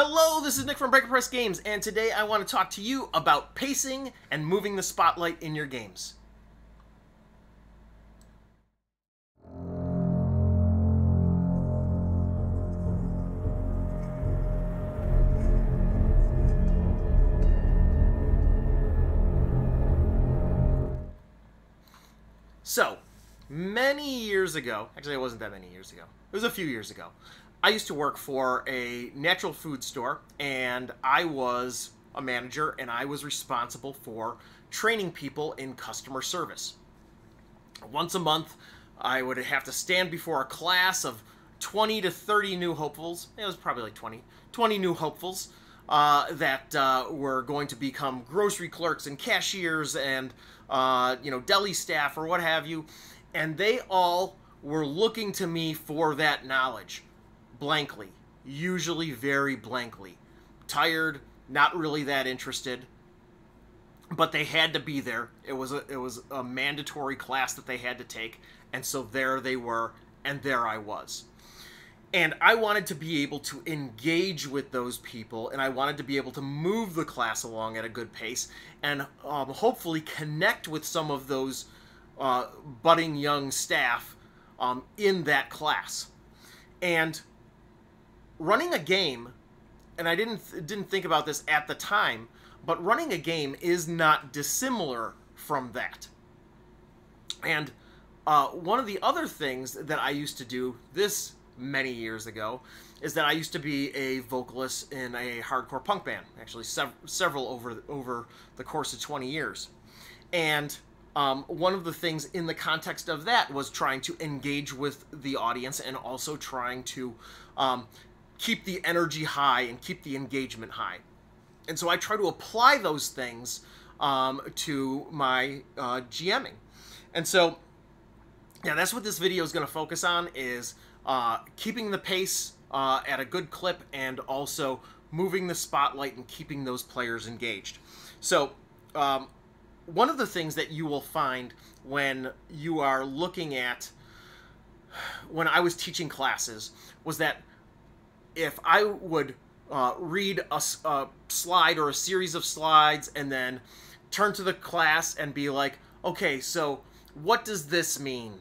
Hello, this is Nick from Breaker Press Games, and today I want to talk to you about pacing and moving the spotlight in your games. So, many years ago, actually it wasn't that many years ago, it was a few years ago, I used to work for a natural food store, and I was a manager, and I was responsible for training people in customer service. Once a month, I would have to stand before a class of 20 to 30 new hopefuls. It was probably like 20 new hopefuls that were going to become grocery clerks and cashiers and deli staff or what have you, and they all were looking to me for that knowledge, blankly, usually very blankly, tired, not really that interested, but they had to be there. It was a mandatory class that they had to take, and so there they were, and there I was. And I wanted to be able to engage with those people, and I wanted to be able to move the class along at a good pace, and hopefully connect with some of those budding young staff in that class. And running a game, and I didn't think about this at the time, but running a game is not dissimilar from that. And one of the other things that I used to do this many years ago is that I used to be a vocalist in a hardcore punk band, actually several over the course of 20 years. And one of the things in the context of that was trying to engage with the audience and also trying to keep the energy high and keep the engagement high. And so I try to apply those things to my GMing. And so, yeah, that's what this video is going to focus on, is keeping the pace at a good clip and also moving the spotlight and keeping those players engaged. So, one of the things that you will find when you are looking at, when I was teaching classes, was that if I would read a slide or a series of slides and then turn to the class and be like, okay, so what does this mean?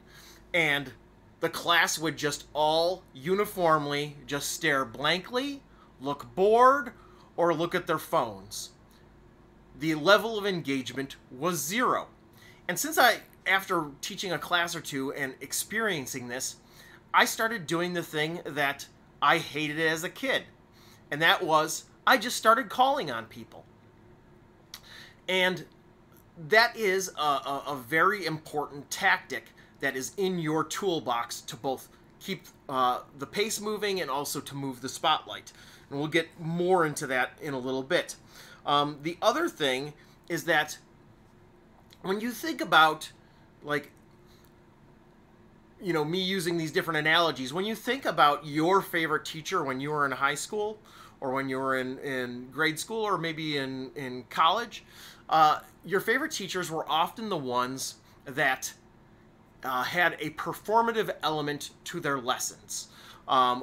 And the class would just all uniformly just stare blankly, look bored, or look at their phones. The level of engagement was zero. And since after teaching a class or two and experiencing this, I started doing the thing that I hated as a kid. And that was, I just started calling on people. And that is a very important tactic that is in your toolbox to both keep the pace moving and also to move the spotlight. And we'll get more into that in a little bit. The other thing is that when you think about, like, me using these different analogies, when you think about your favorite teacher when you were in high school or when you were in grade school or maybe in college, your favorite teachers were often the ones that had a performative element to their lessons.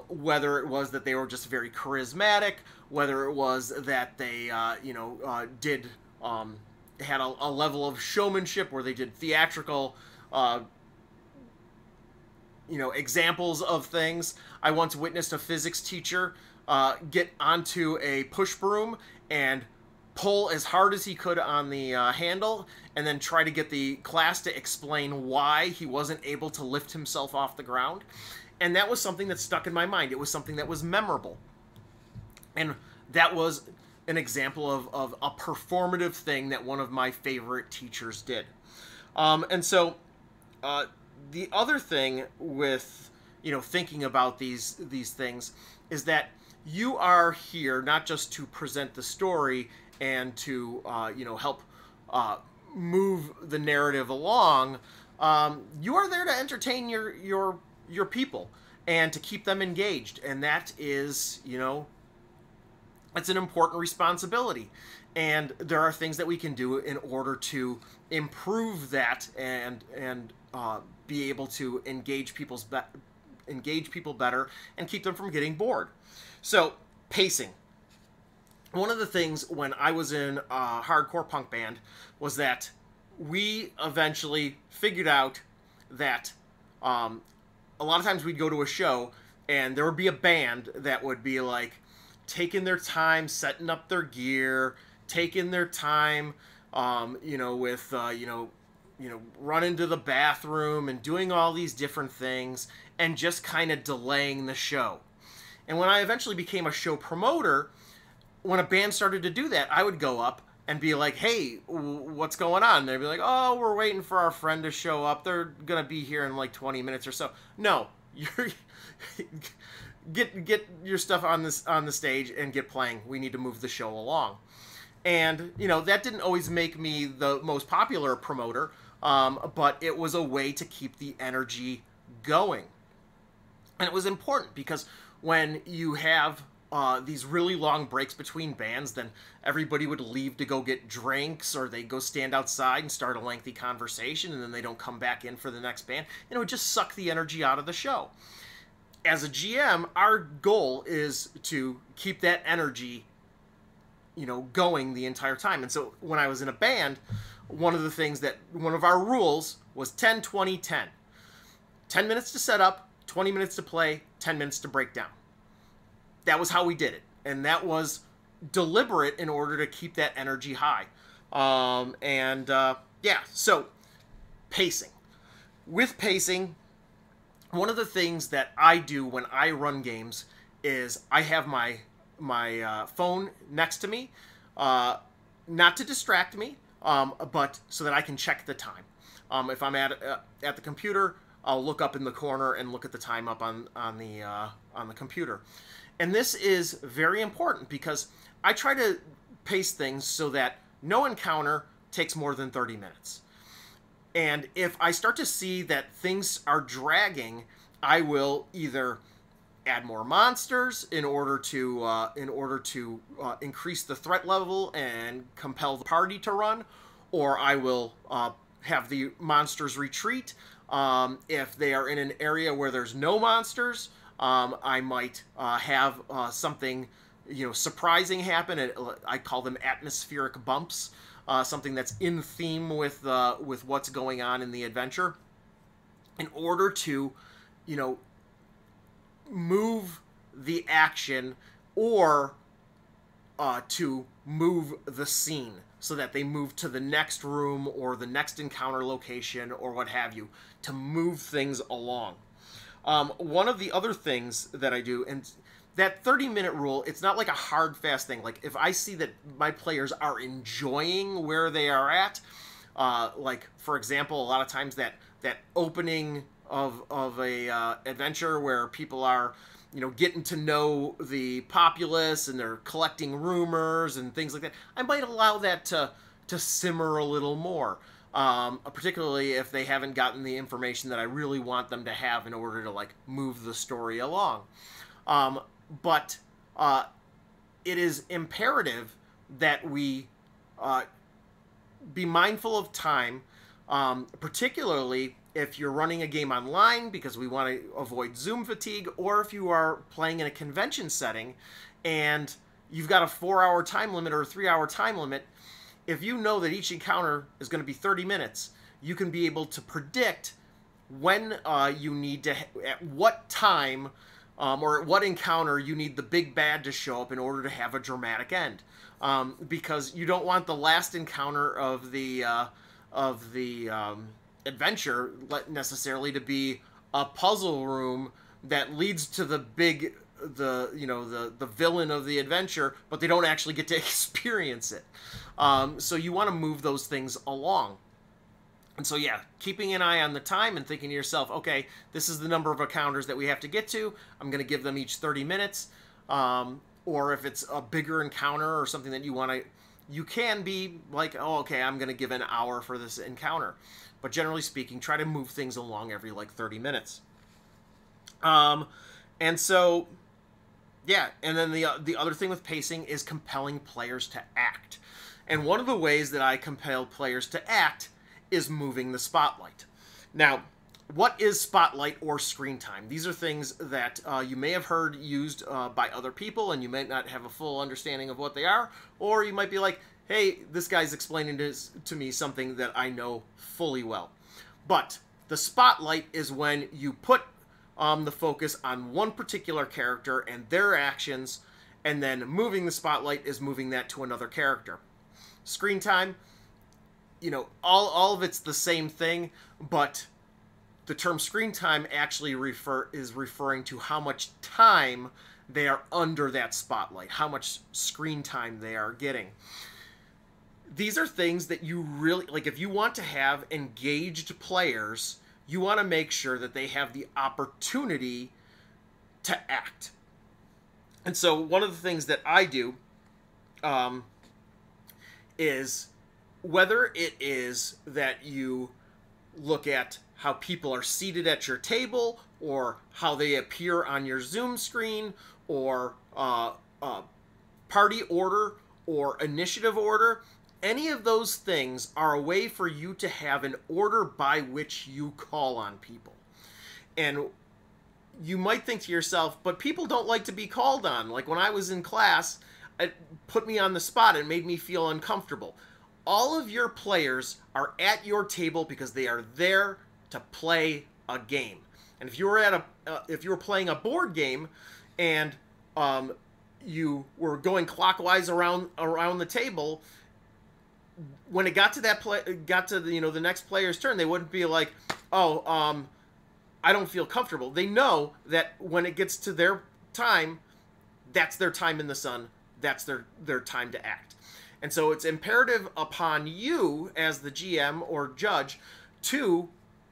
Whether it was that they were just very charismatic, whether it was that they, had a level of showmanship where they did theatrical, examples of things. I once witnessed a physics teacher get onto a push broom and pull as hard as he could on the handle and then try to get the class to explain why he wasn't able to lift himself off the ground. And that was something that stuck in my mind. It was something that was memorable. And that was an example of a performative thing that one of my favorite teachers did. And so the other thing with, thinking about these things is that you are here not just to present the story and to, help move the narrative along. You are there to entertain your people and to keep them engaged. And that is, it's an important responsibility. And there are things that we can do in order to improve that and be able to engage people better and keep them from getting bored. So, pacing. one of the things when I was in a hardcore punk band was that we eventually figured out that a lot of times we'd go to a show and there would be a band that would be like taking their time setting up their gear, taking their time, with running to the bathroom and doing all these different things and just kind of delaying the show. And when I eventually became a show promoter, when a band started to do that, I would go up and be like, "Hey, what's going on?" And they'd be like, "Oh, we're waiting for our friend to show up. They're gonna be here in like 20 minutes or so." No, you're get your stuff on the stage and get playing. We need to move the show along. And that didn't always make me the most popular promoter, but it was a way to keep the energy going. And it was important because when you have these really long breaks between bands, then everybody would leave to go get drinks, or they'd go stand outside and start a lengthy conversation, and then they don't come back in for the next band. And it would just suck the energy out of the show. As a GM, our goal is to keep that energy, going the entire time. And so when I was in a band, one of our rules was 10, 20, 10. 10 minutes to set up, 20 minutes to play, 10 minutes to break down. That was how we did it. And that was deliberate in order to keep that energy high. So pacing. With pacing, one of the things that I do when I run games is I have my phone next to me, not to distract me, but so that I can check the time. If I'm at the computer, I'll look up in the corner and look at the time up on the computer. And this is very important because I try to pace things so that no encounter takes more than 30 minutes. And if I start to see that things are dragging, I will either add more monsters in order to increase the threat level and compel the party to run, or I will have the monsters retreat. If they are in an area where there's no monsters, I might have something surprising happen. I call them atmospheric bumps. Something that's in theme with what's going on in the adventure, in order to move the action or to move the scene so that they move to the next room or the next encounter location or what have you, to move things along. One of the other things that I do, and that 30-minute rule, it's not like a hard, fast thing. Like, if I see that my players are enjoying where they are at, like, for example, a lot of times that opening of a adventure where people are, getting to know the populace and they're collecting rumors and things like that, I might allow that to simmer a little more. Particularly if they haven't gotten the information that I really want them to have in order to move the story along. But it is imperative that we be mindful of time, particularly if you're running a game online, because we want to avoid Zoom fatigue, or if you are playing in a convention setting and you've got a 4-hour time limit or a 3-hour time limit. If you know that each encounter is going to be 30 minutes, you can be able to predict when you need to, at what time or at what encounter you need the big bad to show up in order to have a dramatic end. Because you don't want the last encounter of the adventure necessarily to be a puzzle room that leads to the villain of the adventure, but they don't actually get to experience it. So you want to move those things along. And so, yeah, keeping an eye on the time and thinking to yourself, okay, this is the number of encounters that we have to get to. I'm going to give them each 30 minutes. Or if it's a bigger encounter or something that you want to, you can be like, oh, okay, I'm going to give an hour for this encounter. But generally speaking, try to move things along every 30 minutes. And so, yeah, and then the other thing with pacing is compelling players to act. And one of the ways that I compel players to act is moving the spotlight. Now, what is spotlight or screen time? These are things that you may have heard used by other people, and you may not have a full understanding of what they are, or you might be like, hey, this guy's explaining to me something that I know fully well. But the spotlight is when you put the focus on one particular character and their actions, and then moving the spotlight is moving that to another character. Screen time, you know, all of it's the same thing, but the term screen time actually is referring to how much time they are under that spotlight, how much screen time they are getting. These are things that you really, like, if you want to have engaged players, you want to make sure that they have the opportunity to act. And so one of the things that I do is, whether it is that you look at how people are seated at your table, or how they appear on your Zoom screen, or party order or initiative order, any of those things are a way for you to have an order by which you call on people. And you might think to yourself, but people don't like to be called on. Like when I was in class, it put me on the spot and made me feel uncomfortable. All of your players are at your table because they are there to play a game. And if you were if you were playing a board game, and you were going clockwise around the table, when it got to the next player's turn, they wouldn't be like, oh, I don't feel comfortable. They know that when it gets to their time, that's their time in the sun. That's their time to act. And so it's imperative upon you as the GM or judge to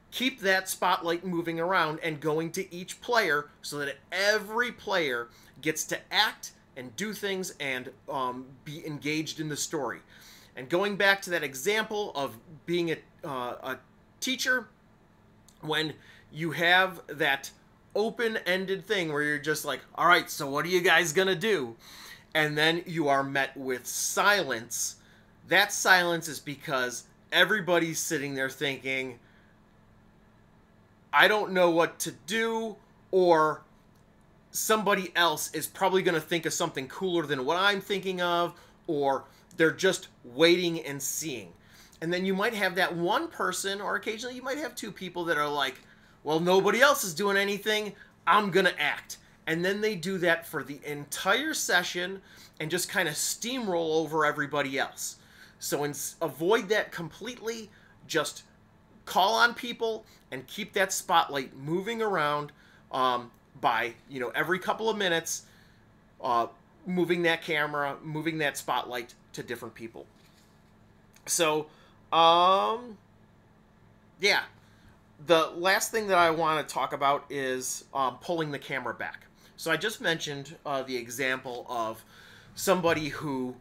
keep that spotlight moving around and going to each player, so that every player gets to act and do things and be engaged in the story. And going back to that example of being a teacher, when you have that open-ended thing where you're just like, all right, so what are you guys gonna do? And then you are met with silence. That silence is because everybody's sitting there thinking, I don't know what to do, or somebody else is probably going to think of something cooler than what I'm thinking of, or they're just waiting and seeing. And then you might have that one person, or occasionally you might have two people that are like, well, nobody else is doing anything, I'm going to act. And then they do that for the entire session and just kind of steamroll over everybody else. So avoid that completely. Just call on people and keep that spotlight moving around by, every couple of minutes, moving that camera, moving that spotlight to different people. So, yeah. The last thing that I want to talk about is pulling the camera back. So I just mentioned the example of somebody who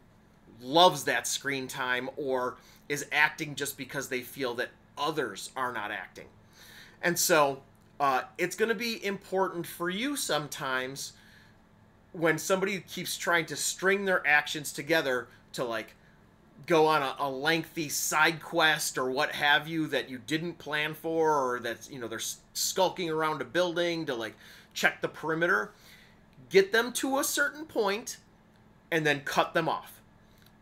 loves that screen time or is acting just because they feel that others are not acting. And so it's going to be important for you sometimes when somebody keeps trying to string their actions together to, like, go on a lengthy side quest or what have you that you didn't plan for, or that, they're skulking around a building to, like, check the perimeter. Get them to a certain point and then cut them off.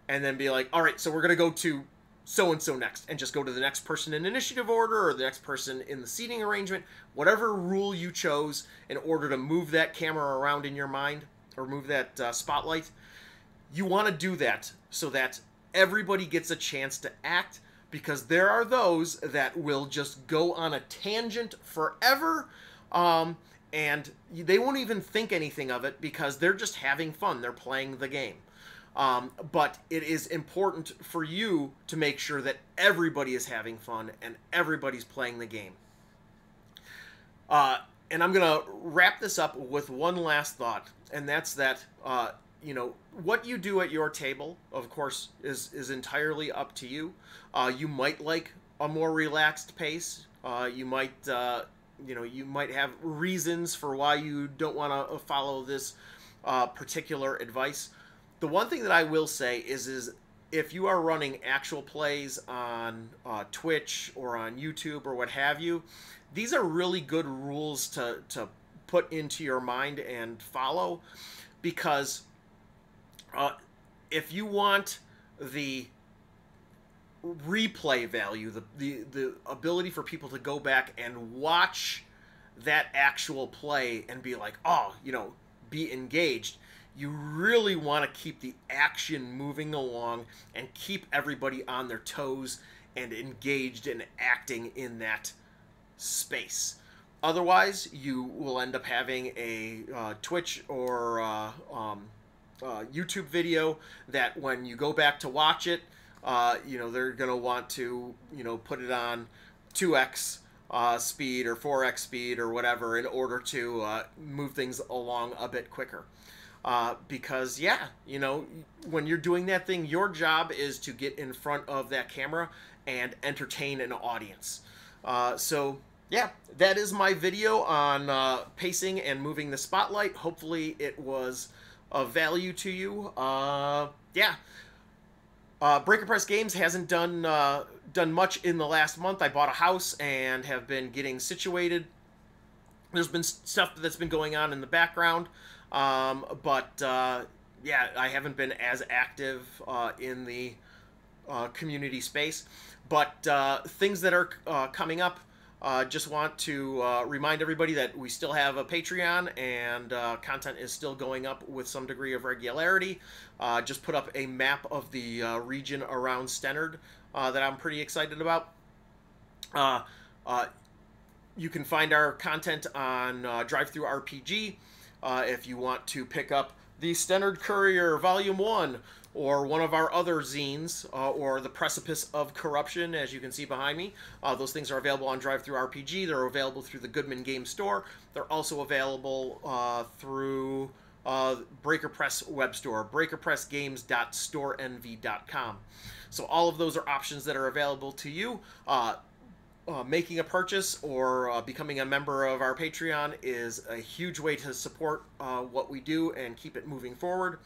And then be like, all right, so we're going to go to so-and-so next, and just go to the next person in initiative order or the next person in the seating arrangement, whatever rule you chose in order to move that camera around in your mind or move that spotlight. You want to do that so that everybody gets a chance to act, because there are those that will just go on a tangent forever, and they won't even think anything of it because they're just having fun. They're playing the game. But it is important for you to make sure that everybody is having fun and everybody's playing the game. And I'm going to wrap this up with one last thought, and that's that, what you do at your table, of course, is entirely up to you. You might like a more relaxed pace. You might have reasons for why you don't want to follow this particular advice. The one thing that I will say is if you are running actual plays on Twitch or on YouTube or what have you, these are really good rules to put into your mind and follow, because if you want the replay value, the ability for people to go back and watch that actual play and be like, oh, you know, be engaged, you really want to keep the action moving along and keep everybody on their toes and engaged and acting in that space. Otherwise, you will end up having a Twitch or YouTube video that when you go back to watch it, you know, they're going to want to, you know, put it on 2x speed or 4x speed or whatever in order to move things along a bit quicker. Because, yeah, you know, when you're doing that thing, your job is to get in front of that camera and entertain an audience. So, yeah, that is my video on pacing and moving the spotlight. Hopefully it was of value to you. Yeah. Breaker Press Games hasn't done much in the last month. I bought a house and have been getting situated. There's been stuff that's been going on in the background, but yeah, I haven't been as active in the community space. But things that are coming up, just want to remind everybody that we still have a Patreon, and content is still going up with some degree of regularity. Just put up a map of the region around Stennard that I'm pretty excited about. You can find our content on Drive-Thru RPG. If you want to pick up the Stennard Courier Volume 1, or one of our other zines, or the Precipice of Corruption, as you can see behind me. Those things are available on Drive-Thru RPG. They're available through the Goodman Game Store. They're also available through Breaker Press web store, breakerpressgames.storenv.com. So all of those are options that are available to you. Making a purchase or becoming a member of our Patreon is a huge way to support what we do and keep it moving forward.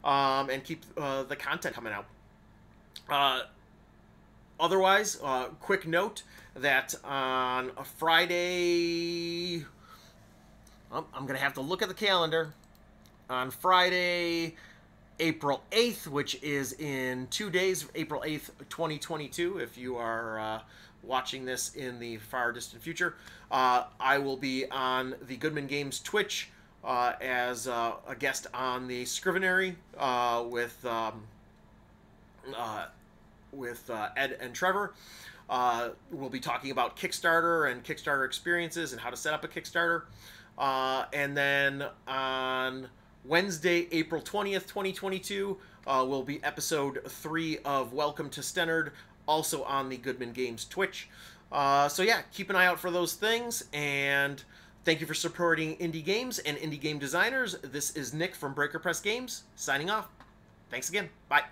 And keep the content coming out. Otherwise, quick note that on a Friday, I'm going to have to look at the calendar. On Friday, April 8th, which is in 2 days, April 8th, 2022, if you are watching this in the far distant future, I will be on the Goodman Games Twitch as a guest on the Scrivenery with Ed and Trevor. We'll be talking about Kickstarter and Kickstarter experiences and how to set up a Kickstarter. And then on Wednesday, April 20th, 2022, will be episode 3 of Welcome to Stennard, also on the Goodman Games Twitch. So yeah, keep an eye out for those things, and thank you for supporting indie games and indie game designers. This is Nick from Breaker Press Games, signing off. Thanks again. Bye.